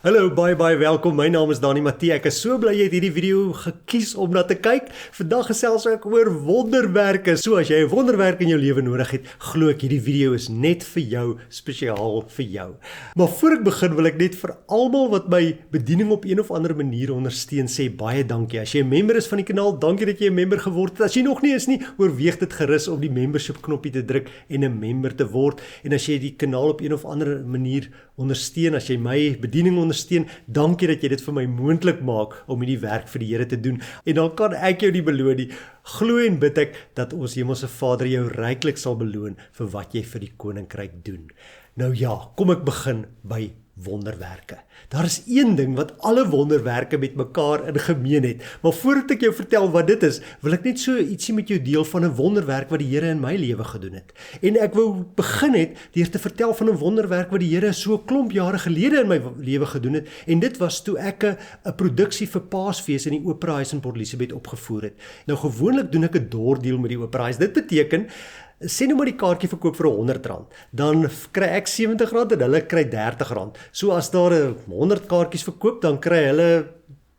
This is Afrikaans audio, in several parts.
Hallo, baie welkom. My naam is Dani Matthee. Ek is so bly jy het hierdie video gekies om na te kyk. Vandag gesels ek oor wonderwerke. So as jy 'n wonderwerk in jou lewe nodig het, glo ek hierdie video is net vir jou, spesiaal vir jou. Maar voor ek begin wil ek net vir almal wat my bediening op een of ander manier ondersteun sê baie dankie. As jy 'n member is van die kanaal, dankie dat jy 'n member geword het. As jy nog nie is nie, oorweeg dit gerus om die membership knoppie te druk en 'n member te word. En as jy die kanaal op een of ander manier ondersteun, as jy my bediening ondersteun, dankie dat jy dit vir my moontlik maak om hierdie werk vir die Here te doen. En dan kan ek jou nie beloon nie. Glo en bid ek dat ons Hemelse Vader jou ryklik sal beloon vir wat jy vir die koninkryk doen. Nou ja, kom ek begin by wonderwerke. Daar is een ding wat alle wonderwerke met mekaar in gemeen het. Maar voordat ek jou vertel wat dit is, wil ek net so ietsie met jou deel van 'n wonderwerk wat die Here in my lewe gedoen het. En ek wou begin het deur te vertel van 'n wonderwerk wat die Here so 'n klomp jare gelede in my lewe gedoen het. En dit was toe ek 'n produksie vir Paasfees in die Opera Huis in Port Elizabeth opgevoer het. Nou gewoonlik doen ek 'n doordeal met die Opera Huis. Dit beteken sê nou maar die kaartjie verkoop vir R100, dan kry ek R70 en hulle kry R30. So as daar 100 kaartjies verkoop, dan kry hulle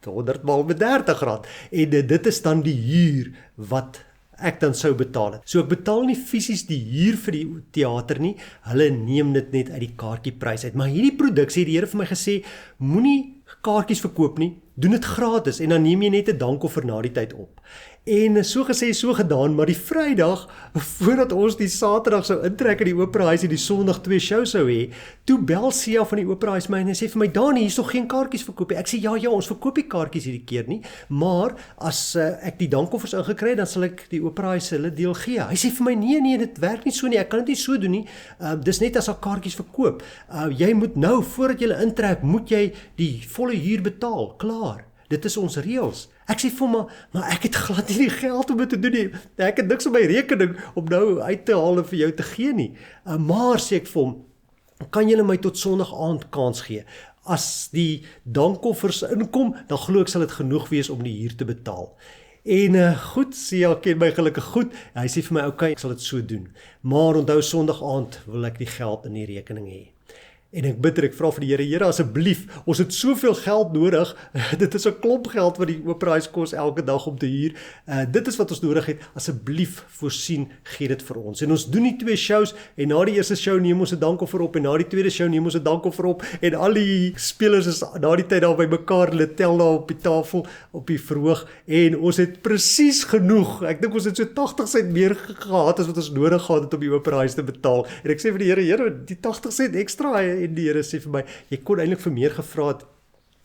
100 maal met R30. En dit is dan die huur wat ek dan sou betaal het. So ek betaal nie fisies die huur vir die teater nie, hulle neem dit net uit die kaartjieprys uit. Maar hierdie produksie het die Here vir my gesê, moenie kaartjies verkoop nie, doen dit gratis en dan neem jy net 'n dankoffer na die tyd op. En so gesê, so gedaan, maar die Vrydag, voordat ons die Saterdag sou intrek in die Opera Huis en die Sondag 2 shows sou hê, toe bel Sia van die Opera Huis my en hy sê vir my, Dani, hier is nog geen kaartjies verkoop nie. Ek sê, ja, ons verkoop nie kaartjies hierdie keer nie, maar as ek die dankoffers ingekry het, dan sal ek die Opera Huis hulle deel gee. Hy sê vir my, nee, dit werk nie so nie, ek kan dit nie so doen nie, dis net as al kaartjies verkoop. Jy moet nou, voordat jy intrek, moet jy die volle huur betaal, klaar. Dit is ons reëls. Ek sê vir hom, maar ek het glad nie die geld om dit te doen nie. Ek het niks op my rekening om nou uit te haal en vir jou te gee nie. Maar sê ek vir hom, kan julle my tot Sondag aand kans gee? As die dankoffers inkom, dan glo ek sal dit genoeg wees om die huur te betaal. En goed, Sia ken my gelukkig goed. Hy sê vir my, okay, ek sal dit so doen. Maar onthou, Sondag aand wil ek die geld in die rekening hê. En ek bid, ek vra vir die Here, asseblief, ons het soveel geld nodig, dit is 'n klomp geld wat die Opera Huis kos elke dag om te huur, dit is wat ons nodig het, asseblief voorsien, gee dit vir ons. En ons doen die 2 shows, en na die eerste show neem ons 'n dankoffer op, en na die tweede show neem ons 'n dankoffer op, en al die spelers is na die tyd daar by mekaar, hulle tel daar op die tafel, op die verhoog, en ons het presies genoeg, ek dink ons het so 80 sent meer gehad, as wat ons nodig gehad het om die Opera Huis te betaal, en ek sê vir die Here, die 80 sent ekstra, en die Here sê vir my, jy kon eintlik vir meer gevra het,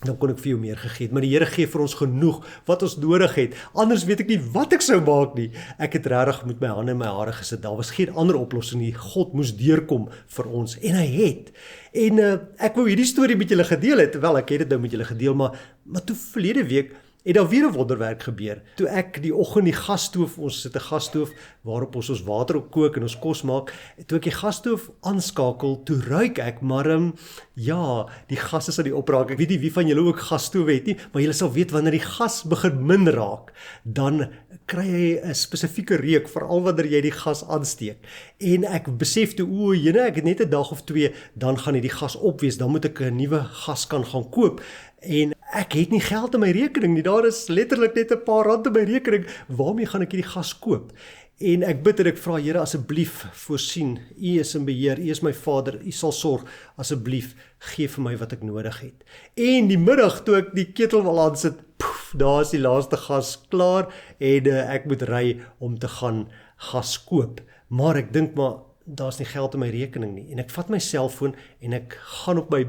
dan kon ek vir jou meer gegee het, maar die Here gee vir ons genoeg wat ons nodig het, anders weet ek nie wat ek sou maak nie. Ek het regtig met my hande in my hare gesit, daar was geen ander oplossing nie, God moes deurkom vir ons, en hy het. En ek wou hierdie storie met julle gedeel het, wel ek het dit nou met julle gedeel, maar toe verlede week, het daar weer 'n wonderwerk gebeur. Toe ek die oggend die gasstoof, ons sit 'n gasstoof waarop ons water op kook en ons kos maak, toe ek die gasstoof aanskakel, toe ruik ek, maar ja, die gas is aan die opraak. Ek weet nie wie van julle ook gasstoowe het nie, maar julle sal weet wanneer die gas begin min raak, dan kry jy 'n spesifieke reuk, veral wanneer jy die gas aansteek. En ek besef toe, ek het net 'n dag of 2, dan gaan die gas op wees, dan moet ek 'n nuwe gaskan gaan koop. En ek het nie geld in my rekening nie, daar is letterlik net 'n paar rand in my rekening, waarmee gaan ek hierdie gas koop? En ek bid en ek vra, Here, asseblief voorsien, U is in beheer, U is my Vader, U sal sorg, asseblief gee vir my wat ek nodig het. En die middag toe ek die ketel wil aansit, daar is die laaste gas klaar, en ek moet ry om te gaan gas koop. Maar ek dink maar, daar is nie geld in my rekening nie, en ek vat my selfoon en ek gaan op my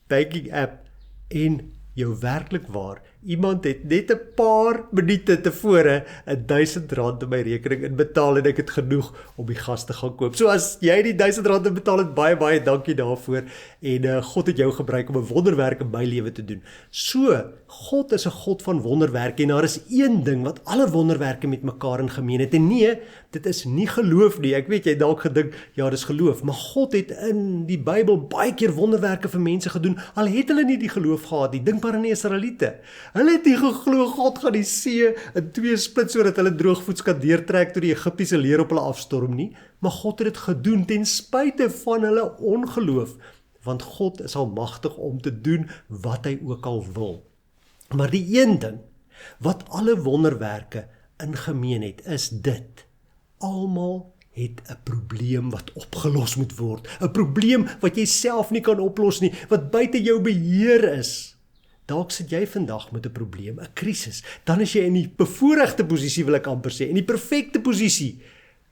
banking app, en jou werklik waar, iemand het net 'n paar minute tevore R1000 in my rekening inbetaal en ek het genoeg om die gas te gaan koop. So as jy die R1000 inbetaal het, baie dankie daarvoor, en God het jou gebruik om 'n wonderwerk in my lewe te doen. So, God is 'n God van wonderwerke, en daar is een ding wat alle wonderwerke met mekaar in gemeen het, en nee, dit is nie geloof nie. Ek weet jy het dalk gedink, ja, dis geloof, maar God het in die Bybel baie keer wonderwerke vir mense gedoen, al het hulle nie die geloof gehad nie. Dink maar aan die Israeliete. Hulle het nie geglo God gaan die see in 2 split sodat hulle droogvoets kan deurtrek toe die Egiptiese leer op hulle afstorm nie, maar God het dit gedoen ten spyte van hulle ongeloof, want God is almagtig om te doen wat hy ook al wil. Maar die een ding, wat alle wonderwerke in gemeen het, is dit. Almal het 'n probleem wat opgelos moet word. 'n Probleem wat jy self nie kan oplos nie, wat buite jou beheer is. Dalk sit jy vandag met 'n probleem, 'n krisis. Dan is jy in die bevoorregte posisie, wil ek amper sê, in die perfekte posisie,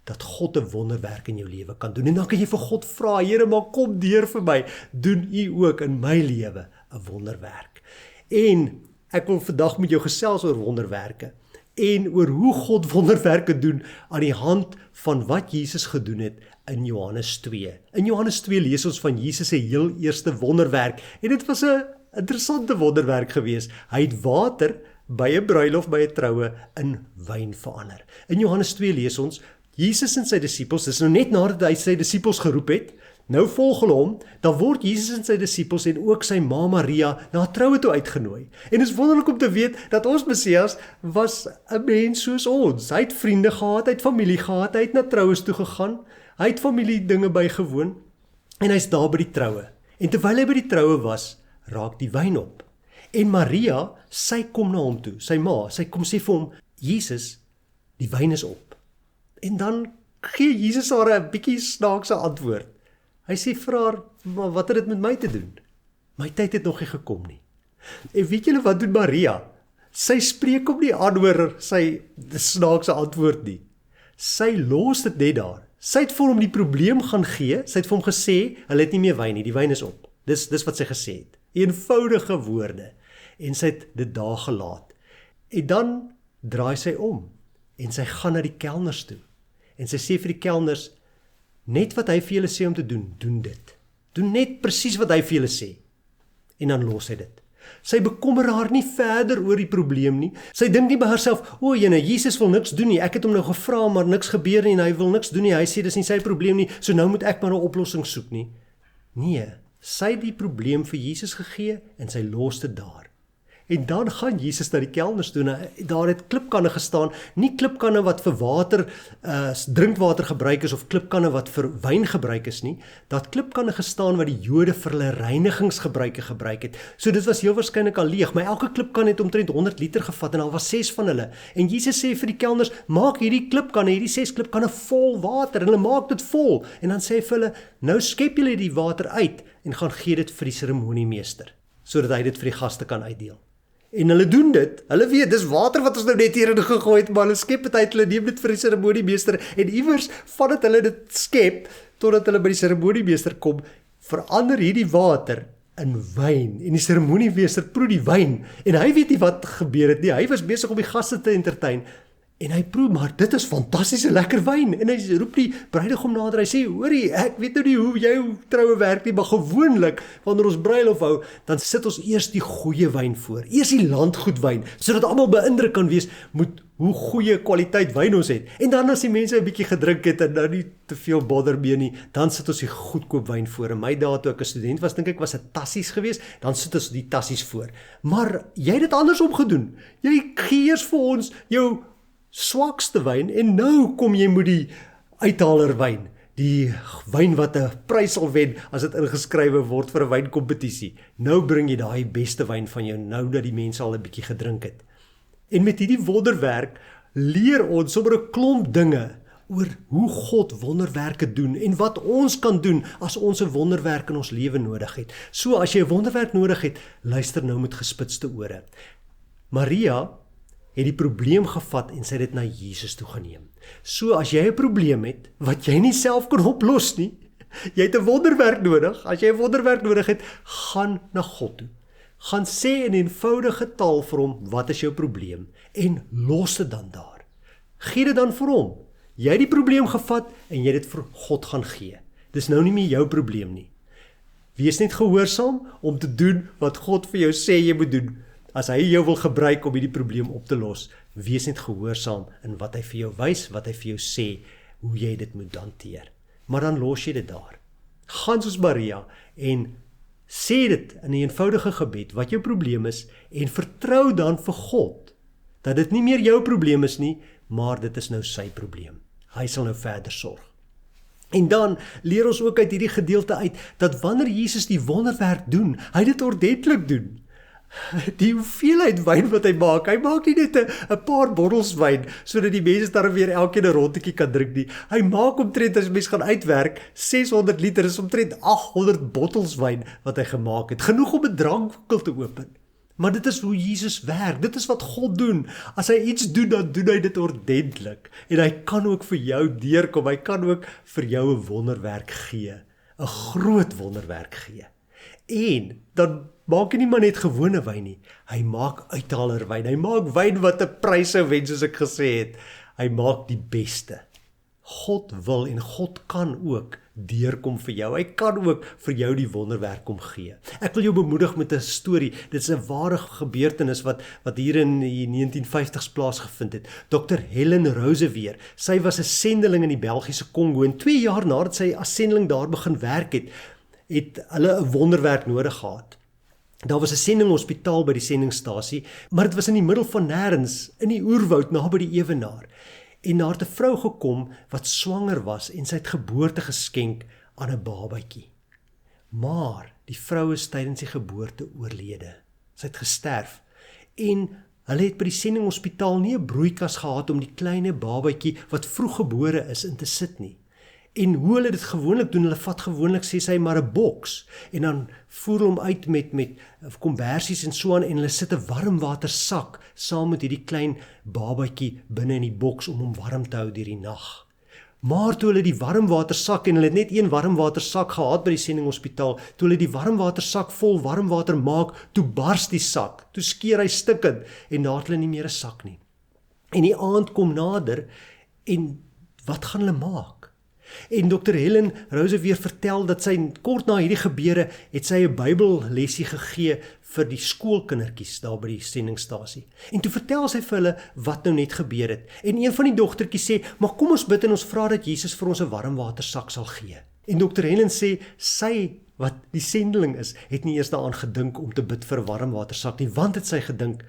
dat God 'n wonderwerk in jou lewe kan doen. En dan kan jy vir God vra, Here, maar kom deur vir my, doen U ook in my lewe 'n wonderwerk. En ek wil vandag met jou gesels oor wonderwerke, en oor hoe God wonderwerke doen aan die hand van wat Jesus gedoen het in Johannes 2. In Johannes 2 lees ons van Jesus se heel eerste wonderwerk, en dit was 'n interessante wonderwerk gewees. Hy het water by 'n bruilof, by 'n troue, in wyn verander. In Johannes 2 lees ons, Jesus en sy disippels, dis nou net nadat hy sy disippels geroep het, nou volg hulle hom, dan word Jesus en sy disippels en ook sy ma Maria na 'n troue toe uitgenooi. En dit is wonderlik om te weet dat ons Messias was 'n mens soos ons. Hy het vriende gehad, hy het familie gehad, hy het na troues toe gegaan, hy het familie dinge bygewoon, en hy's daar by die troue. En terwyl hy by die troue was, raak die wyn op. En Maria, sy kom na hom toe, sy ma, sy kom sê vir hom, Jesus, die wyn is op. En dan gee Jesus haar 'n bietjie snaakse antwoord. Hy sê vir haar, maar wat het dit met my te doen? My tyd het nog nie gekom nie. En weet julle wat doen Maria? Sy spreek hom nie aan oor sy snaakse antwoord nie. Sy los dit net daar. Sy het vir hom die probleem gaan gee, sy het vir hom gesê, hulle het nie meer wyn nie, die wyn is op. Dis wat sy gesê het. Eenvoudige woorde. En sy het dit daar gelaat. En dan draai sy om, en sy gaan na die kelners toe. En sy sê vir die kelners, net wat hy vir julle sê om te doen, doen dit. Doen net presies wat hy vir julle sê. En dan los hy dit. Sy bekommer haar nie verder oor die probleem nie. Sy dink nie by haarself, o jene, Jesus wil niks doen nie. Ek het hom nou gevra, maar niks gebeur nie en hy wil niks doen nie. Hy sê dis nie sy probleem nie, so nou moet ek maar 'n oplossing soek nie. Nee, sy het die probleem vir Jesus gegee en sy los dit daar. En dan gaan Jesus na die kelners toe, daar het klipkanne gestaan, nie klipkanne wat vir water, drinkwater gebruik is, of klipkanne wat vir wyn gebruik is nie, dat klipkanne gestaan wat die Jode vir hulle reinigingsgebruike gebruik het. So dit was heel waarskynlik al leeg, maar elke klipkan het omtrent 100 liter gevat, en al was 6 van hulle. En Jesus sê vir die kelners, maak hierdie klipkanne, hierdie 6 klipkanne vol water, en hulle maak dit vol, en dan sê hy vir hulle, nou skep julle die water uit, en gaan gee dit vir die seremoniemeester, sodat hy dit vir die gaste kan uitdeel. En hulle doen dit, hulle weet, dis water wat ons nou net hierin gegooi het, maar hulle skep het uit, hulle neem dit vir die seremoniemeester, en iewers vandat hulle dit skep, totdat hulle by die seremoniemeester kom, verander hierdie water in wyn, en die seremoniemeester proe die wyn, en hy weet nie wat gebeur het nie, hy was besig om die gaste te entertain, en hy proe, maar dit is fantastiese lekker wyn, en hy roep die bruidegom nader, hy sê, hoorie, ek weet nou nie hoe jou troue werk nie, maar gewoonlik, wanneer ons bruilof hou, dan sit ons eers die goeie wyn voor, eers die landgoedwyn, sodat almal beïndruk kan wees met hoe goeie kwaliteit wyn ons het, en dan as die mense 'n bietjie gedrink het, en nou nie te veel bodder meer nie, dan sit ons die goedkoop wyn voor. In my dae toe ek 'n student was, dink ek was dit tassies geweest, dan sit ons die tassies voor, maar jy het dit andersom gedoen, jy gee eers vir ons jou swakste wyn, en nou kom jy met die uithaler wyn, die wyn wat 'n prys sal wen as dit ingeskrywe word vir 'n wynkompetisie. Nou bring jy daai beste wyn van jou, nou dat die mense al 'n bietjie gedrink het. En met hierdie wonderwerk leer ons sommer 'n klomp dinge oor hoe God wonderwerke doen en wat ons kan doen as ons 'n wonderwerk in ons lewe nodig het. So as jy 'n wonderwerk nodig het, luister nou met gespitste ore. Maria het die probleem gevat en sy het dit na Jesus toe geneem. So as jy 'n probleem het wat jy nie self kan oplos nie, jy het 'n wonderwerk nodig. As jy 'n wonderwerk nodig het, gaan na God toe. Gaan sê in eenvoudige taal vir hom, wat is jou probleem? En los dit dan daar. Gee dit dan vir hom. Jy het die probleem gevat en jy het dit vir God gaan gee. Dis nou nie meer jou probleem nie. Wees net gehoorsaam om te doen wat God vir jou sê jy moet doen. As hy jou wil gebruik om hierdie probleem op te los, wees net gehoorsaam in wat hy vir jou wys, wat hy vir jou sê, hoe jy dit moet hanteer. Maar dan los jy dit daar. Gaan soos Maria en sê dit in 'n eenvoudige gebed wat jou probleem is en vertrou dan vir God dat dit nie meer jou probleem is nie, maar dit is nou sy probleem. Hy sal nou verder sorg. En dan leer ons ook uit hierdie gedeelte uit, dat wanneer Jesus die wonderwerk doen, hy dit ordentlik doen. Die hoeveelheid wyn wat hy maak nie net 'n paar bottels wyn, sodat die mense daar weer elkeen 'n rondetjie kan drink nie. Hy maak omtrent, as mens gaan uitwerk, 600 liter, is omtrent 800 bottels wyn wat hy gemaak het. Genoeg om 'n drankwinkel te open. Maar dit is hoe Jesus werk, dit is wat God doen. As hy iets doen, dan doen hy dit ordentlik. En hy kan ook vir jou deurkom, hy kan ook vir jou 'n wonderwerk gee. 'n Groot wonderwerk gee. En dan maak hy nie maar net gewone wyn nie, hy maak uithaler wyn, hy maak wyn wat 'n prys sou wen, soos ek gesê het. Hy maak die beste. God wil en God kan ook deurkom vir jou. Hy kan ook vir jou die wonderwerk kom gee. Ek wil jou bemoedig met 'n storie. Dit is 'n ware gebeurtenis wat hier in die 1950s plaasgevind het. Dr. Helen Roseveer, sy was 'n sendeling in die Belgiese Kongo en 2 jaar nadat sy as sendeling daar begin werk het hulle 'n wonderwerk nodig gehad. Daar was 'n sendinghospitaal by die sendingstasie, maar dit was in die middel van nêrens, in die oerwoud naby die ewenaar. En daar het 'n vrou gekom wat swanger was en sy het geboorte geskenk aan 'n babatjie. Maar die vrou is tydens die geboorte oorlede. Sy het gesterf. En hulle het by die sendinghospitaal nie 'n broeikas gehad om die kleine babatjie wat vroeggebore is in te sit nie. En hoe hulle dit gewoonlik doen, hulle vat gewoonlik, sê sy, maar 'n boks, en dan voer hom uit met kombersies en so aan, en hulle sit 'n warmwatersak saam met hierdie klein babatjie binne in die boks om hom warm te hou deur die nag. Maar toe hulle die warmwatersak, en hulle het net een warmwatersak gehad by die sendinghospitaal, toe hulle die warmwatersak vol warmwater maak, toe bars die sak, toe skeur hy stukkend, en daar het hulle nie meer 'n sak nie. En die aand kom nader, en wat gaan hulle maak? En Dr. Helen Roseveer vertel dat sy kort na hierdie gebeure het sy 'n Bybellesie gegee vir die skoolkindertjies daar by die sendingstasie. En toe vertel sy vir hulle wat nou net gebeur het. En een van die dogtertjies sê, maar kom ons bid en ons vra dat Jesus vir ons 'n warmwatersak sal gee. En Dr. Helen sê, sy wat die sendeling is, het nie eers daaraan gedink om te bid vir 'n warmwatersak nie, want het sy gedink,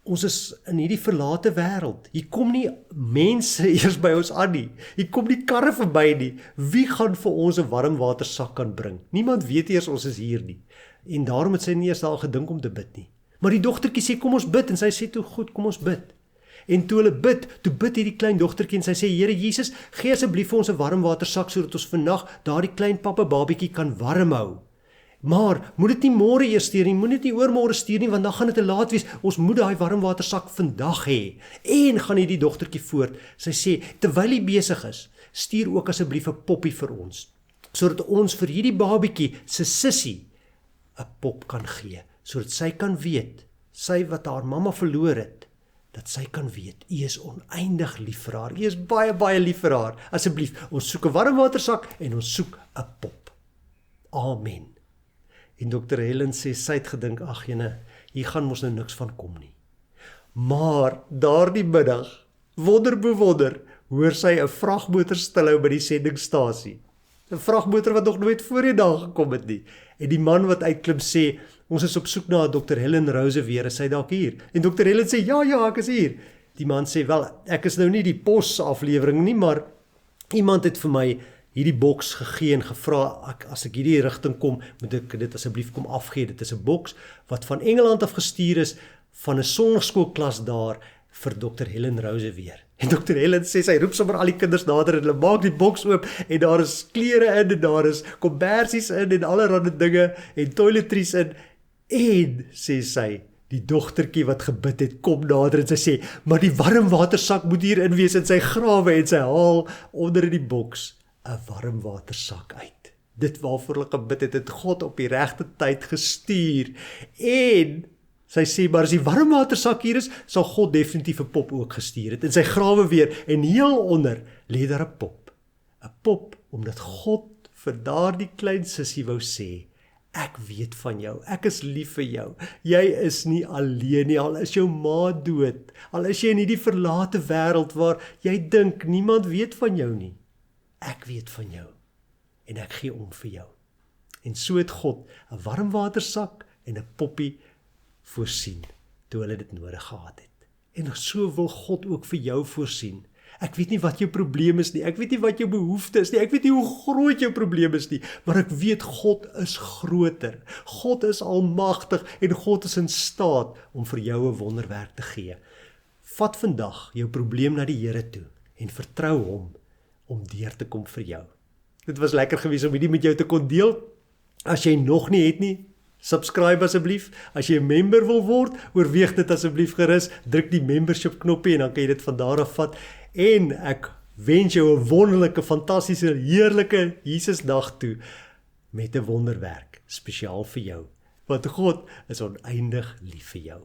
ons is in hierdie verlate wêreld. Hier kom nie mense eers by ons aan nie. Hier kom nie karre verby nie. Wie gaan vir ons 'n warmwatersak kan bring? Niemand weet eers ons is hier nie. En daarom het sy nie eers daar gedink om te bid nie. Maar die dogtertjie sê, kom ons bid. En sy sê toe, goed, kom ons bid. En toe hulle bid, toe bid hierdie klein dogtertjie en sy sê, Here Jesus, gee asseblief vir ons 'n warmwatersak sodat ons vandag daardie klein pappa babietjie kan warm hou. Maar moet dit nie môre eers stuur nie, moet dit nie oormôre stuur nie, want dan gaan dit te laat wees. Ons moet daai warmwatersak vandag hê. En gaan hierdie dogtertjie voort. Sy sê, terwyl hy besig is, stuur ook asseblief 'n poppie vir ons, sodat ons vir hierdie babietjie se sussie 'n pop kan gee, sodat sy kan weet, sy wat haar mamma verloor het, dat sy kan weet, U is oneindig lief vir haar. U is baie, baie lief vir haar. Asseblief, ons soek 'n warmwatersak en ons soek 'n pop. Amen. En Dr. Helen sê, sy het gedink, ag jene, hier gaan mos nou niks van kom nie. Maar daardie middag, wonder bewonder, hoor sy 'n vragmotor stilhou by die sendingstasie. 'n Vragmotor wat nog nooit voorheen daar gekom het nie. En die man wat uitklim sê, ons is op soek na Dr. Helen Roseveer, is sy dalk hier? En Dr. Helen sê, ja, ek is hier. Die man sê, wel, ek is nou nie die posaflewering nie, maar iemand het vir my hierdie boks gegee en gevra, as ek hierdie rigting kom, moet ek dit asseblief kom afgee. Dit is 'n boks wat van Engeland af gestuur is, van 'n sonnaarskoolklas daar, vir Dr. Helen Roseveer. En Dr. Helen sê, sy roep sommer al die kinders nader, en hulle maak die boks oop, en daar is klere in, en daar is kombersies in, en allerlei dinge, en toiletries in, en, sê sy, die dogtertjie wat gebid het, kom nader, en sy sê, maar die warmwatersak moet hier in wees, en sy grawe, en sy haal onder in die boks 'n warmwatersak uit. Dit waarvoor hulle gebid het God op die regte tyd gestuur. En sy sê, maar as die warmwatersak hier is, sal God definitief 'n pop ook gestuur het. En sy grawe weer, en heel onder lê daar 'n pop. 'n Pop, omdat God vir daardie klein sussie wou sê, ek weet van jou, ek is lief vir jou, jy is nie alleen nie, al is jou ma dood, al is jy in hierdie verlate wêreld waar jy dink, niemand weet van jou nie. Ek weet van jou, en ek gee om vir jou. En so het God 'n warmwatersak en 'n poppie voorsien, toe hulle dit nodig gehad het. En so wil God ook vir jou voorsien. Ek weet nie wat jou probleem is nie, ek weet nie wat jou behoefte is nie, ek weet nie hoe groot jou probleem is nie, maar ek weet God is groter, God is almagtig en God is in staat om vir jou 'n wonderwerk te gee. Vat vandag jou probleem na die Here toe en vertrou hom om deur te kom vir jou. Dit was lekker gewees om hierdie met jou te kon deel. As jy nog nie het nie, subscribe asseblief. As jy 'n member wil word, oorweeg dit asseblief gerus. Druk die membership knoppie en dan kan jy dit van daar af vat. En ek wens jou 'n wonderlike, fantastiese, heerlike Jesusdag toe met 'n wonderwerk spesiaal vir jou. Want God is oneindig lief vir jou.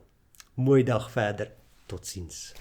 Mooi dag verder. Totsiens.